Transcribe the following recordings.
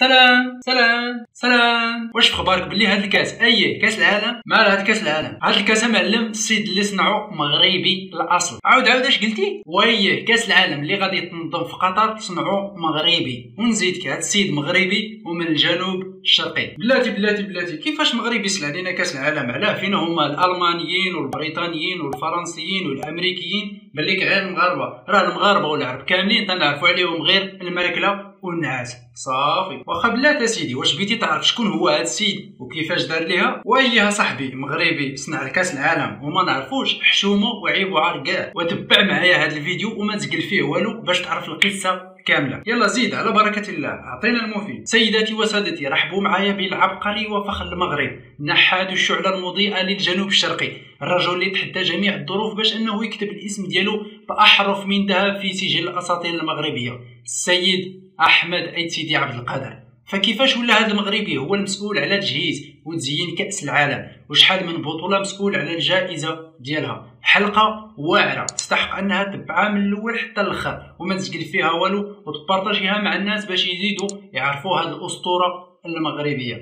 سلام سلام سلام. واش في خبارك بلي هاد الكاس كاس العالم؟ مال هاد كاس العالم؟ هاد الكاس معلم السيد اللي صنعو مغربي الاصل. عاود اش قلتي؟ كاس العالم اللي غادي تنظم في قطر صنعو مغربي، ونزيدك هاد السيد مغربي ومن الجنوب الشرقي. بلاتي كيفاش مغربي يصنع لينا كاس العالم؟ علاه فينا هما الالمانيين والبريطانيين والفرنسيين والامريكيين؟ بالك غير المغاربه، راه المغاربه والعرب كاملين تنعرفوا عليهم غير الماكله والنعاس صافي. واخا بلاتي سيدي، واش بغيتي تعرف شكون هو هاد السيد وكيفاش دار ليها؟ صاحبي مغربي صنع كاس العالم وما نعرفوش، حشومه وعيب وعار كاع. وتبع معايا هاد الفيديو وما تزقل فيه والو باش تعرف القصه كامله. يلا زيد على بركه الله، اعطينا المفيد. سيداتي وسادتي، رحبوا معايا بالعبقري وفخر المغرب، نحات الشعله المضيئه للجنوب الشرقي، الرجل اللي تحدى جميع الظروف باش انه يكتب الاسم ديالو باحرف من ذهب في سجل الاساطير المغربيه، السيد احمد عيد سيدي عبد القادر. فكيفاش ولا هذا المغربي هو المسؤول على تجهيز وتزيين كأس العالم؟ وشحال من بطولة مسؤول على الجائزة ديالها؟ حلقة واعرة تستحق انها تبعها من الاول حتى الاخر وما تسجل فيها والو، وتبارطاجيها مع الناس باش يزيدوا يعرفوا هذه الاسطورة المغربية.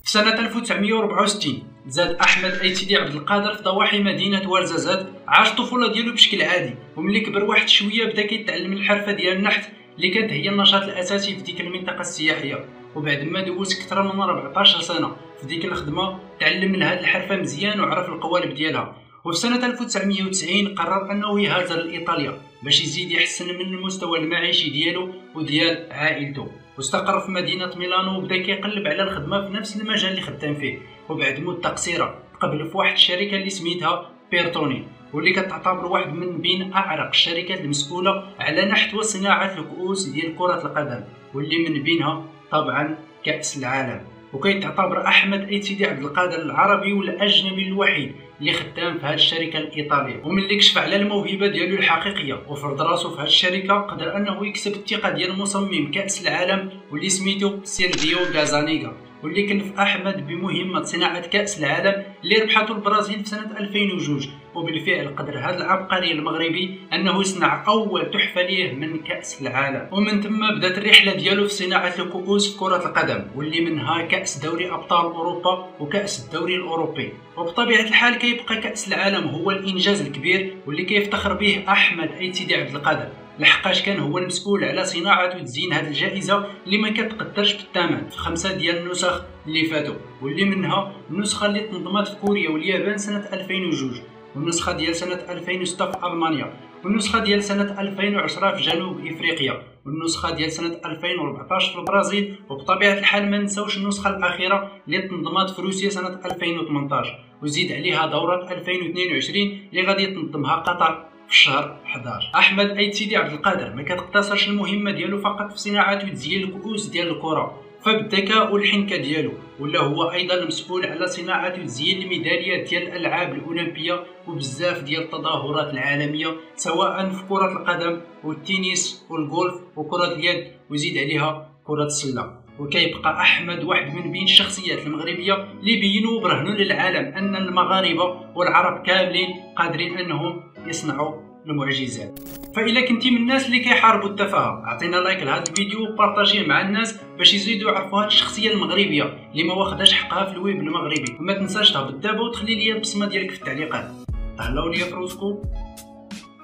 في سنة 1964 زاد أحمد عيد سيدي عبد القادر في ضواحي مدينة ورزازات. عاش الطفولة ديالو بشكل عادي، وملي كبر واحد شوية بدا كيتعلم الحرفة ديال النحت اللي كانت هي النشاط الاساسي في ديك المنطقه السياحيه. وبعد ما دوز اكثر من 14 سنه في ديك الخدمه تعلم من هذه الحرفه مزيان وعرف القوالب ديالها. وفي سنه 1990 قرر انه يهاجر لايطاليا باش يزيد يحسن من المستوى المعيشي ديالو وديال عائلته، واستقر في مدينه ميلانو وبدا كيقلب على الخدمه في نفس المجال اللي خدام فيه. وبعد مده قصيره تقبل في واحد الشركه اللي سميتها بيرتوني، واللي كتعتبر واحد من بين اعرق الشركات المسؤوله على نحت وصناعه الكؤوس ديال كره القدم، واللي من بينها طبعا كاس العالم. وكيتعتبر احمد عيد سيدي عبد القادر العربي والاجنبي الوحيد اللي خدام في هذه الشركه الايطاليه. وملي كشف على الموهبه ديالو الحقيقيه وفرض راسو في هذه الشركه، قدر انه يكسب الثقه ديال مصمم كاس العالم واللي سميتو سيرفيو غازانيغا، واللي كلف احمد بمهمه صناعه كاس العالم اللي ربحته البرازيل في سنه 2002. وبالفعل قدر هذا العبقري المغربي انه يصنع اول تحفه ليه من كاس العالم، ومن ثم بدات الرحله ديالو في صناعه الكؤوس في كره القدم، واللي منها كاس دوري ابطال اوروبا وكاس الدوري الاوروبي. وبطبيعه الحال كيبقى كاس العالم هو الانجاز الكبير واللي كيفتخر به احمد عيد سيدي عبد القادر، لحقاش كان هو المسؤول على صناعه وتزيين هذه الجائزه اللي ما كتقدرش بالثمن في 5 ديال النسخ اللي فاتوا، واللي منها النسخه اللي تنظمت في كوريا واليابان سنه 2002، والنسخه ديال سنه 2006 في المانيا، والنسخه ديال سنه 2010 في جنوب افريقيا، والنسخه ديال سنه 2014 في البرازيل. وبطبيعه الحال ما نساوش النسخه الاخيره اللي تنظمت في روسيا سنه 2018، وزيد عليها دوره 2022 اللي غادي تنظمها قطر في الشهر 11. احمد عيد سيدي عبد القادر ما كتقتصرش المهمه ديالو فقط في صناعه وتزيين الكؤوس ديال الكره، فبالذكاء والحنكه ديالو ولا هو ايضا المسؤول على صناعه وتزيين الميداليات ديال الالعاب الاولمبيه وبزاف ديال التظاهرات العالميه، سواء في كره القدم والتنس والجولف وكره اليد، وزيد عليها كره السله. وكيبقى احمد واحد من بين الشخصيات المغربيه اللي بينوا وبرهنوا للعالم ان المغاربه والعرب كاملين قادرين انهم يصنعوا المعجزات. فإلا كنتي من الناس اللي كيحاربوا التفاهه، اعطينا لايك لهذا الفيديو وبارطاجيه مع الناس باش يزيدوا يعرفوا هذه الشخصيه المغربيه اللي ما واخداش حقها في الويب المغربي. وما تنساش تهبط دابا وتخلي لي البصمه ديالك في التعليقات. تهلاو ليا في روسكم.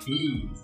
بيس.